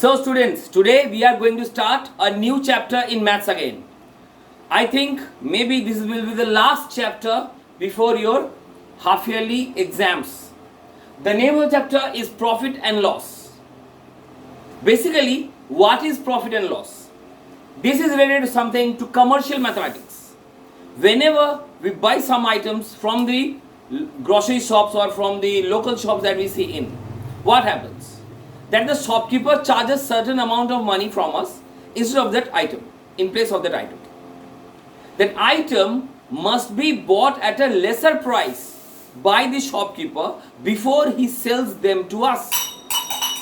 So students, today we are going to start a new chapter in maths again. I think maybe this will be the last chapter before your half yearly exams. The name of the chapter is profit and loss. Basically, what is profit and loss? This is related to something to commercial mathematics. Whenever we buy some items from the grocery shops or from the local shops that we see in, what happens? That the shopkeeper charges certain amount of money from us instead of that item, in place of that item. That item must be bought at a lesser price by the shopkeeper before he sells them to us.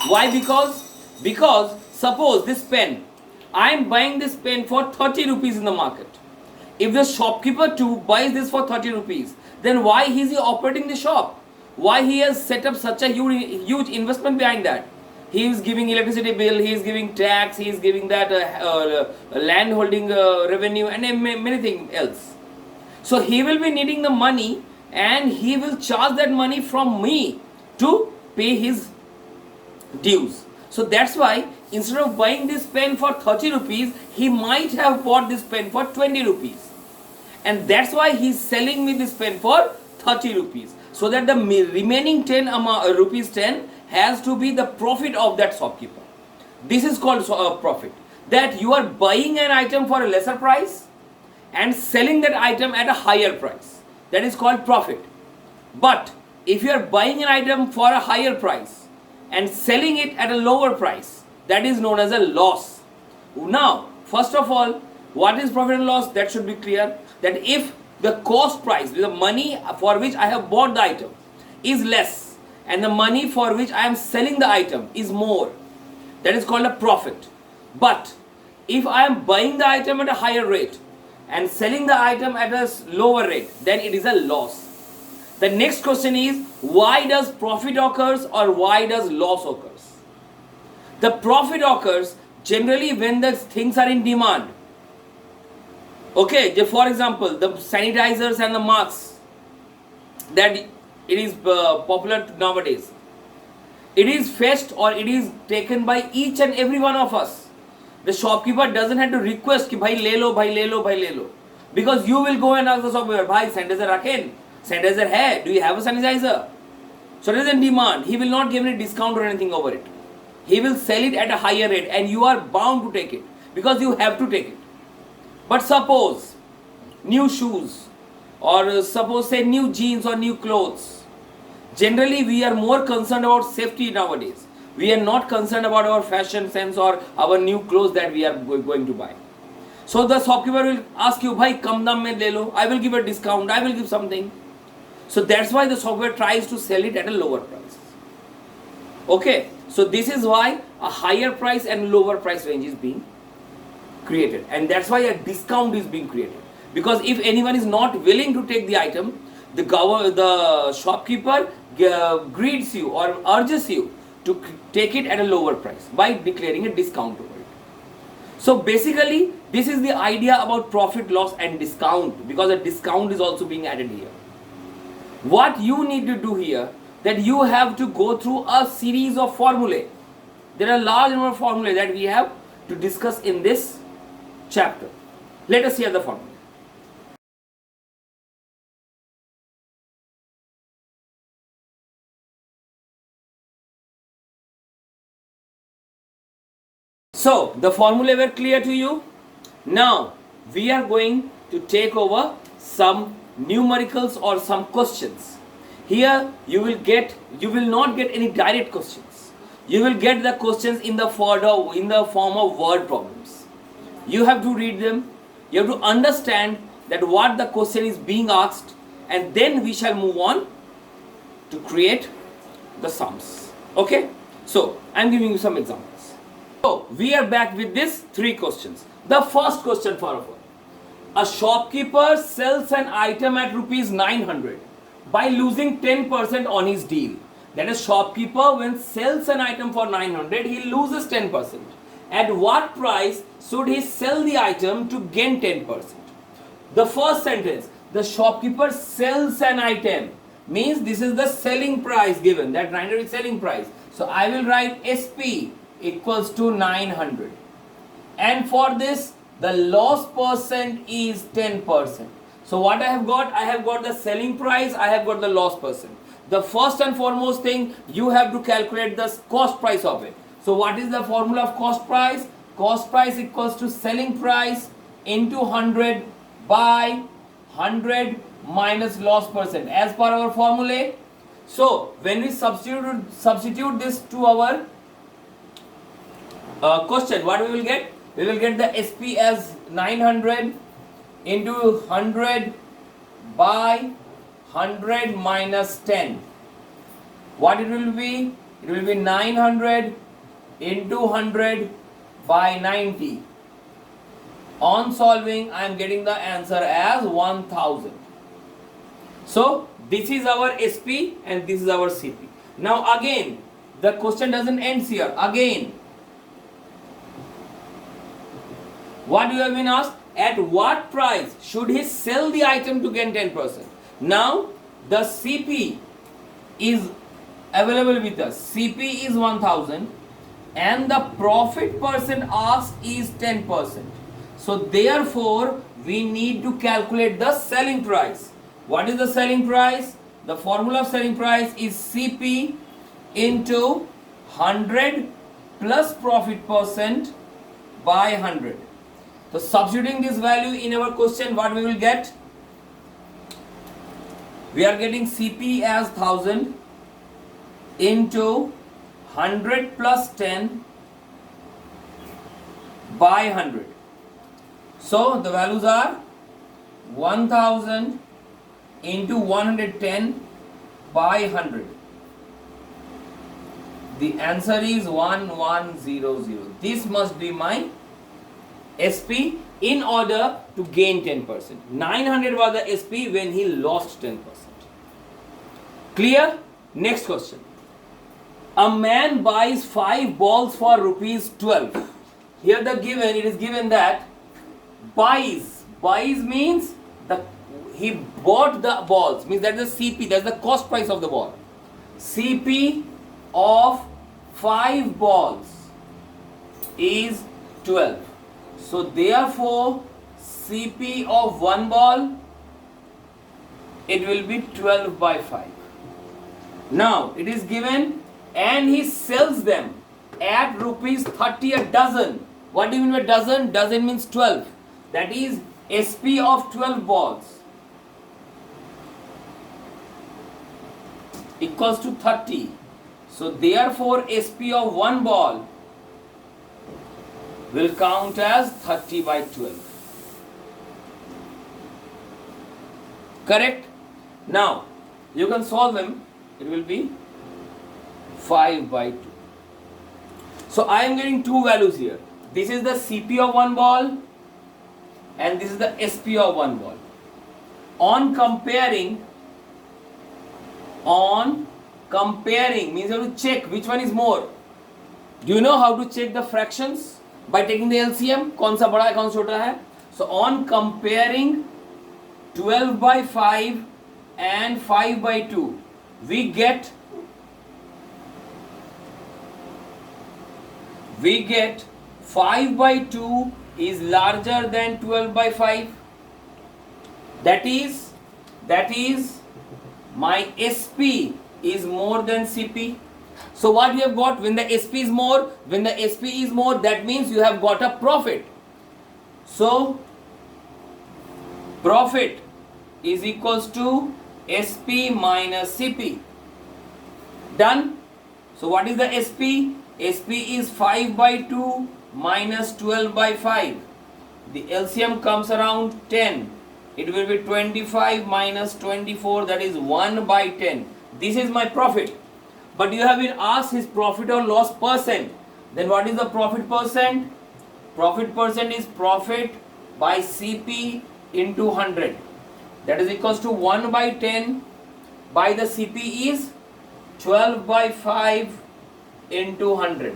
Why? Because suppose this pen, I am buying this pen for 30 rupees in the market. If the shopkeeper too buys this for 30 rupees, then why is he operating the shop? Why he has set up such a huge investment behind that? He is giving electricity bill, he is giving tax, he is giving that land holding revenue and many things else. So he will be needing the money and he will charge that money from me to pay his dues. So that's why instead of buying this pen for 30 rupees, he might have bought this pen for 20 rupees. And that's why he is selling me this pen for 30 rupees. So that the remaining 10 rupees 10 has to be the profit of that shopkeeper. This is called profit. That you are buying an item for a lesser price and selling that item at a higher price. That is called profit. But if you are buying an item for a higher price and selling it at a lower price, that is known as a loss. Now, first of all, what is profit and loss? That should be clear. That if the cost price, the money for which I have bought the item is less and the money for which I am selling the item is more, that is called a profit. But if I am buying the item at a higher rate and selling the item at a lower rate, then it is a loss. The next question is, why does profit occurs or why does loss occurs? The profit occurs generally when the things are in demand. Okay, for example, the sanitizers and the masks that it is popular nowadays. It is fetched or it is taken by each and every one of us. The shopkeeper doesn't have to request ki bhai le lo, bhai le lo, bhai le lo. Because you will go and ask the shopkeeper, bhai sanitizer rakhen, sanitizer hai, do you have a sanitizer? So it is in demand. He will not give any discount or anything over it. He will sell it at a higher rate and you are bound to take it because you have to take it. But suppose new shoes or suppose say new jeans or new clothes. Generally we are more concerned about safety nowadays. We are not concerned about our fashion sense or our new clothes that we are going to buy. So the shopkeeper will ask you, bhai kam dam mein le lo, I will give a discount, I will give something. So that's why the shopkeeper tries to sell it at a lower price. Okay, so this is why a higher price and lower price range is being created, and that's why a discount is being created. Because if anyone is not willing to take the item, the shopkeeper greets you or urges you to take it at a lower price by declaring a discount over it. So basically, this is the idea about profit, loss and discount, because a discount is also being added here. What you need to do here, that you have to go through a series of formulae. There are a large number of formulae that we have to discuss in this chapter. Let us hear the formula. So the formulae were clear to you. Now we are going to take over some numericals or some questions. Here you will not get any direct questions. You will get the questions in the form of word problems. You have to read them. You have to understand that what the question is being asked, and then we shall move on to create the sums. Okay? So I am giving you some examples. So we are back with these three questions. The first question for all. A shopkeeper sells an item at rupees 900 by losing 10% on his deal. That is, shopkeeper when sells an item for 900, he loses 10%. At what price should he sell the item to gain 10%? The first sentence, the shopkeeper sells an item, means this is the selling price given, that 900 is selling price. So I will write SP equals to 900. And for this, the loss percent is 10%. So what I have got the selling price, I have got the loss percent. The first and foremost thing, you have to calculate the cost price of it. So what is the formula of cost price? Cost price equals to selling price into 100 by 100 minus loss percent as per our formula. So when we substitute this to our question, what we will get? We will get the SP as 900 into 100 by 100 minus 10. What it will be? It will be 900 into 100 by 90. On solving, I am getting the answer as 1000. So this is our SP and this is our CP. Now again, the question doesn't end here. Again, what you have been asked? At what price should he sell the item to gain 10%? Now the CP is available with us. CP is 1000 and the profit percent asked is 10%. So therefore we need to calculate the selling price. What is the selling price? The formula of selling price is CP into 100 plus profit percent by 100. So substituting this value in our question, what we will get? We are getting CP as 1000 into 100 plus 10 by 100. So the values are 1000 into 110 by 100. The answer is 1100. This must be my SP in order to gain 10%. 900 was the SP when he lost 10%. Clear? Next question. A man buys 5 balls for rupees 12. Here it is given that buys means he bought the balls, means that is the CP, that's the cost price of the ball. CP of 5 balls is 12. So therefore CP of 1 ball, it will be 12 by 5. Now it is given and he sells them at rupees 30 a dozen. What do you mean by dozen? Dozen means 12. That is SP of 12 balls equals to 30. So therefore SP of 1 ball will count as 30 by 12. Correct? Now you can solve them. It will be 5 by 2. So I am getting two values here. This is the CP of 1 ball and this is the SP of 1 ball. On comparing means you have to check which one is more. Do you know how to check the fractions? By taking the LCM. कौन सा बड़ा है कौन सा छोटा है? So on comparing 12 by 5 and 5 by 2, we get 5 by 2 is larger than 12 by 5. That is my SP is more than CP. So what we have got, when the SP is more, that means you have got a profit. So profit is equals to SP minus CP. Done. So what is the SP? SP is 5 by 2 minus 12 by 5. The LCM comes around 10. It will be 25 minus 24, that is 1 by 10. This is my profit. But you have been asked his profit or loss percent. Then what is the profit percent? Profit percent is profit by CP into 100. That is equals to 1 by 10 by the CP is 12 by 5 into 100.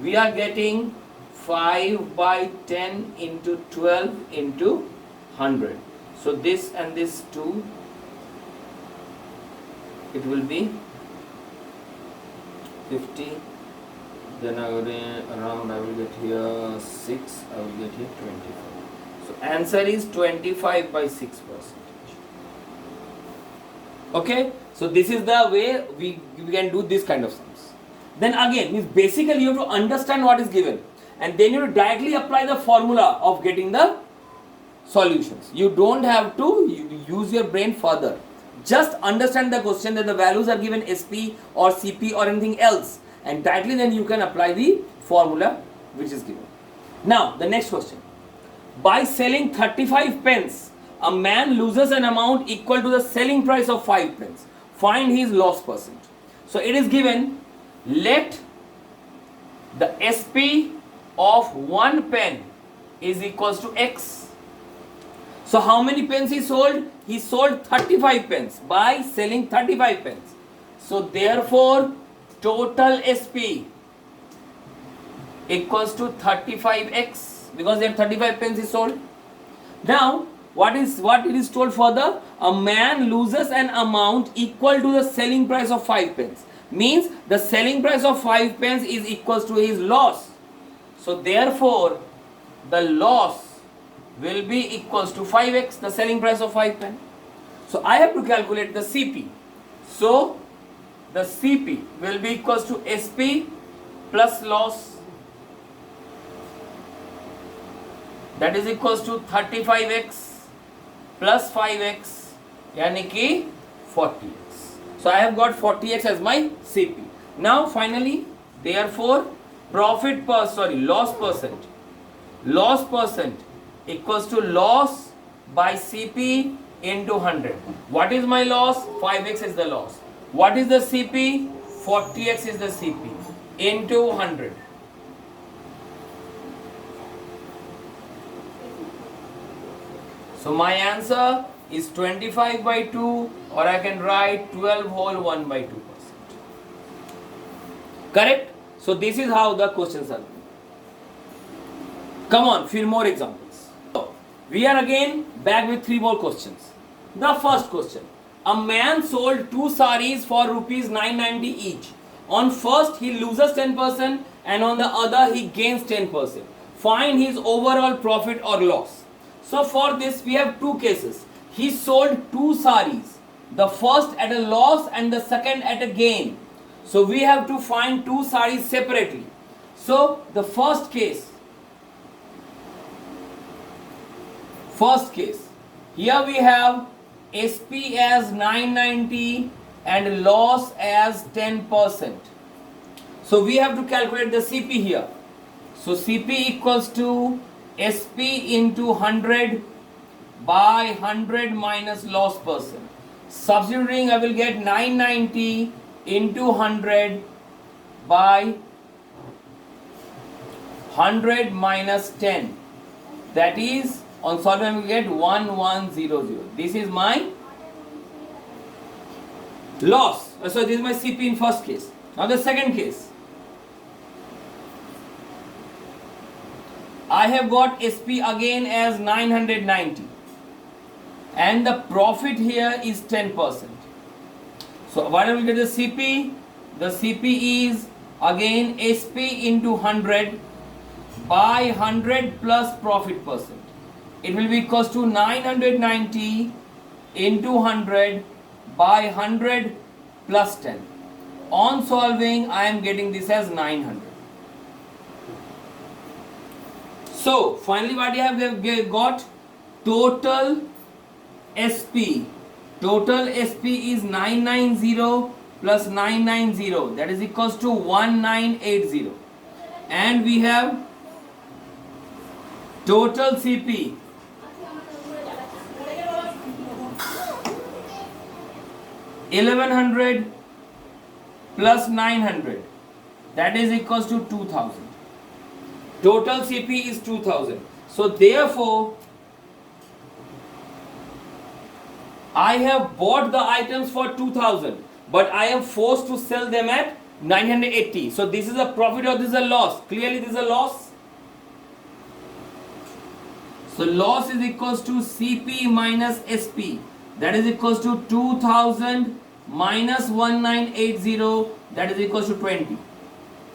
We are getting 5 by 10 into 12 into 100. So this and this 2, it will be 50 Then I will around, I will get here 6, I will get here 25. So answer is 25 by 6%. Okay, so this is the way we can do this kind of sums. Then again, means basically you have to understand what is given, and then you have to directly apply the formula of getting the solutions. You don't have to use your brain further. Just understand the question that the values are given SP or CP or anything else, and directly then you can apply the formula which is given. Now the next question. By selling 35 pence, a man loses an amount equal to the selling price of 5 pence. Find his loss percent. So it is given, let the SP of 1 pen is equals to X. So how many pence he sold? He sold 35 pence by selling 35 pence. So therefore total SP equals to 35X, because there 35 pence is sold. Now what it is told further? A man loses an amount equal to the selling price of 5 pence. Means the selling price of 5 pence is equals to his loss. So therefore the loss will be equals to 5x, the selling price of 5 pence. So I have to calculate the CP. So the CP will be equals to SP plus loss, that is equals to 35x plus 5x, yani ki 40x. So I have got 40x as my CP. Now finally, therefore loss percent equals to loss by CP into 100. What is my loss? 5x is the loss. What is the CP? 40x is the CP into 100. So my answer is 25 by 2, or I can write 12 whole 1 by 2%. Correct? So this is how the questions are. Come on, few more examples. So we are again back with 3 more questions. The first question. A man sold 2 saris for rupees 990 each. On first he loses 10% and on the other he gains 10%. Find his overall profit or loss. So for this we have 2 cases. He sold 2 saris. The first at a loss and the second at a gain. So we have to find 2 saris separately. So the first case. Here we have SP as 990 and loss as 10%. So we have to calculate the CP here. So CP equals to SP into 100 by 100 minus loss percent. Substituting, I will get 990 into 100 by 100 minus 10. That is, on solving I will get 1100. This is my loss. So this is my CP in first case. Now the second case. I have got SP again as 990 and the profit here is 10%. So what I will get the CP? The CP is again SP into 100 by 100 plus profit percent. It will be equals to 990 into 100 by 100 plus 10. On solving, I am getting this as 900. So finally what we have got? Total SP. Total SP is 990 plus 990. That is equals to 1980. And we have total CP. 1100 plus 900. That is equals to 2000. Total CP is 2000. So therefore, I have bought the items for 2000, but I am forced to sell them at 980. So this is a profit or this is a loss? Clearly this is a loss. So loss is equals to CP minus SP. That is equals to 2000 minus 1980. That is equals to 20.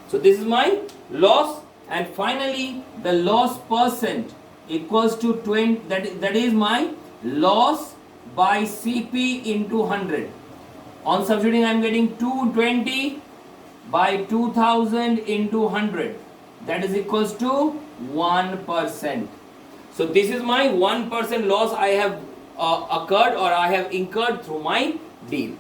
So this is my loss, and finally the loss percent equals to 20, that is my loss by CP into 100. On substituting I am getting 220 by 2000 into 100, that is equals to 1%. So this is my 1% loss I have occurred or I have incurred through my deal.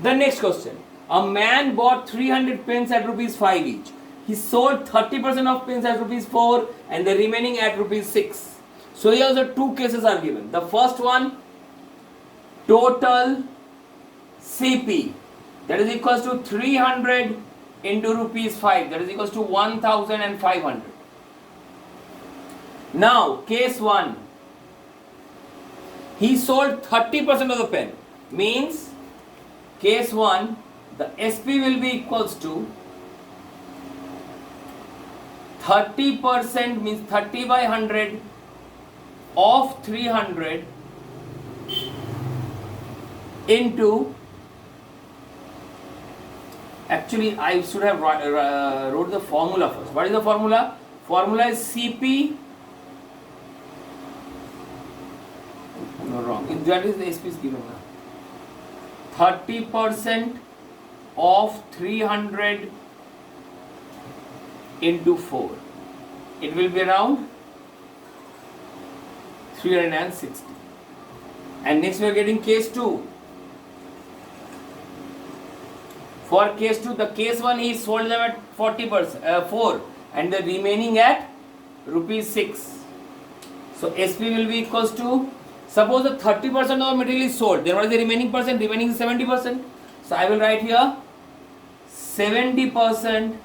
The next question. A man bought 300 pens at rupees 5 each. He sold 30% of pens at rupees 4 and the remaining at rupees 6. So here the two cases are given. The first one, total CP, that is equals to 300 into rupees 5, that is equals to 1500. Now case 1, he sold 30% of the pen, means case 1, the SP will be equals to 30%, means 30 by 100 of 300 into, actually I should have wrote the formula first. What is the formula? Formula is CP, no, wrong, that is the SP is given now. 30% of 300 into 4, it will be around 360. And next we are getting case 2. For case 2, the case 1 he sold them at 40%, 4 and the remaining at rupees 6. So SP will be equals to, suppose the 30% of the material is sold, then what is the remaining percent? Remaining is 70%. So I will write here 70%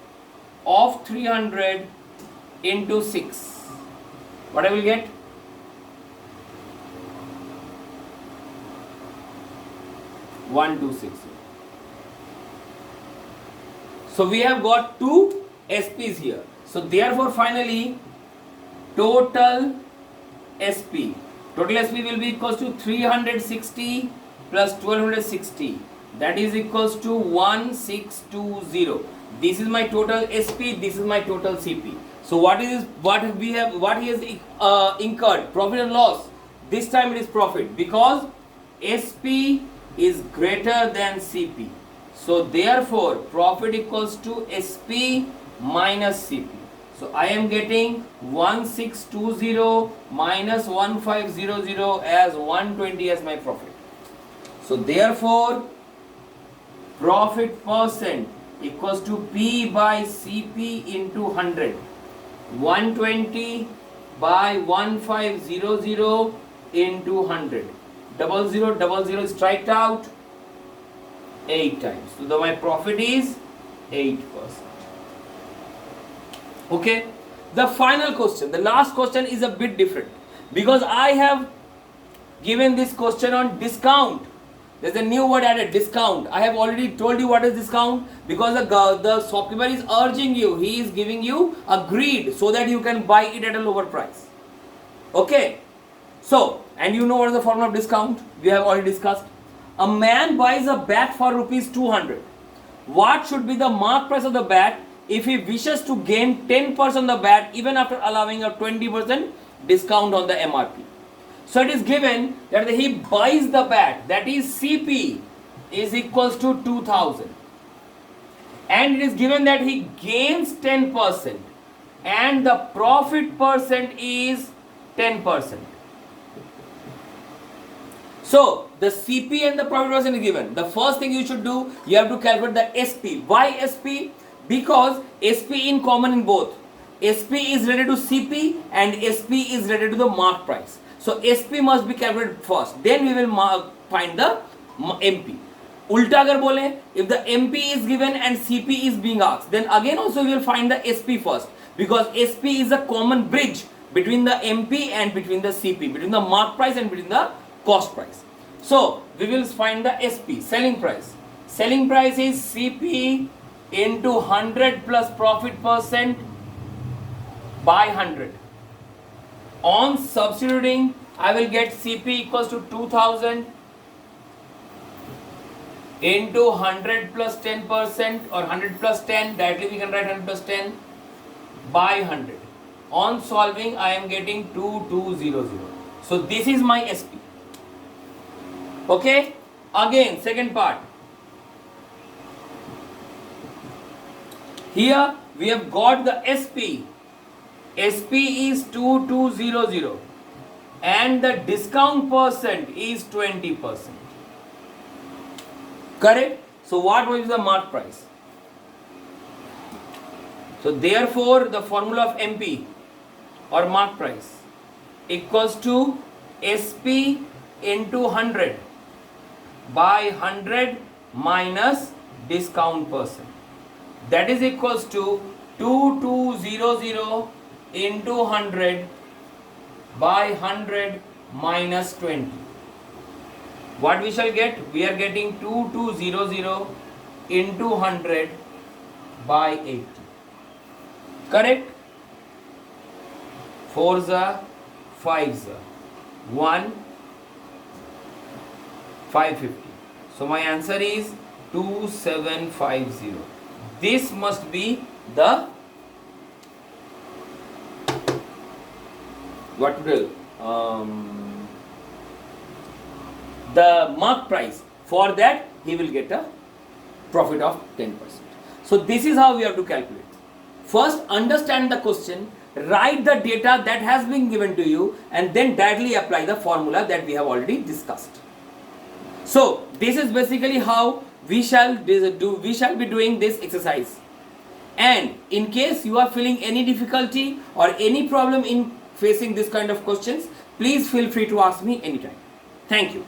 of 300 into 6. What I will get? One, 2, 6. So we have got two SPs here. So therefore finally total SP will be equals to 360 plus 1260, that is equals to 1620. This is my total SP, this is my total CP. So what he has incurred, profit and loss. This time it is profit because SP is greater than CP. So therefore profit equals to SP minus CP. So I am getting 1620 minus 1500 as 120 as my profit. So therefore profit percent equals to P by CP into 100. 120 by 1500 into 100. 0000 striked out 8 times. So my profit is 8%. Okay. The final question, the last question is a bit different because I have given this question on discount. There's a new word added, discount. I have already told you what is discount because the shopkeeper is urging you, he is giving you a greed so that you can buy it at a lower price. Okay. So, and you know what is the formula of discount? We have already discussed. A man buys a bat for rupees 200. What should be the mark price of the bat if he wishes to gain 10% on the bat even after allowing a 20% discount on the MRP? So it is given that he buys the bat, that is CP is equals to 2000, and it is given that he gains 10% and the profit percent is 10%. So the CP and the profit percent is given. The first thing you should do, you have to calculate the SP. Why SP? Because SP in common in both. SP is related to CP and SP is related to the mark price. So SP must be calculated first. Then we will find the MP. Ulta agar bole, if the MP is given and CP is being asked, then again also we will find the SP first. Because SP is a common bridge between the MP and between the CP, between the mark price and between the cost price. So we will find the SP, selling price. Selling price is CP into 100 plus profit percent by 100. On substituting, I will get CP equals to 2000 into 100 plus 10% or 100 plus 10, directly we can write 100 plus 10 by 100. On solving, I am getting 2200. So this is my SP. Okay, again second part. Here we have got the SP. SP is 2200 and the discount percent is 20%. Correct? So what was the mark price? So therefore the formula of MP or mark price equals to SP into 100 by 100 minus discount percent. That is equals to 2200 into 100 by 100 minus 20. What we shall get? We are getting 2200 into 100 by 80. Correct? 4s are 5s are 1 550. So my answer is 2750. This must be the the mark price. For that he will get a profit of 10%. So this is how we have to calculate. First understand the question, write the data that has been given to you, and then directly apply the formula that we have already discussed. So this is basically how we shall be doing this exercise. And in case you are feeling any difficulty or any problem in facing this kind of questions, please feel free to ask me anytime. Thank you.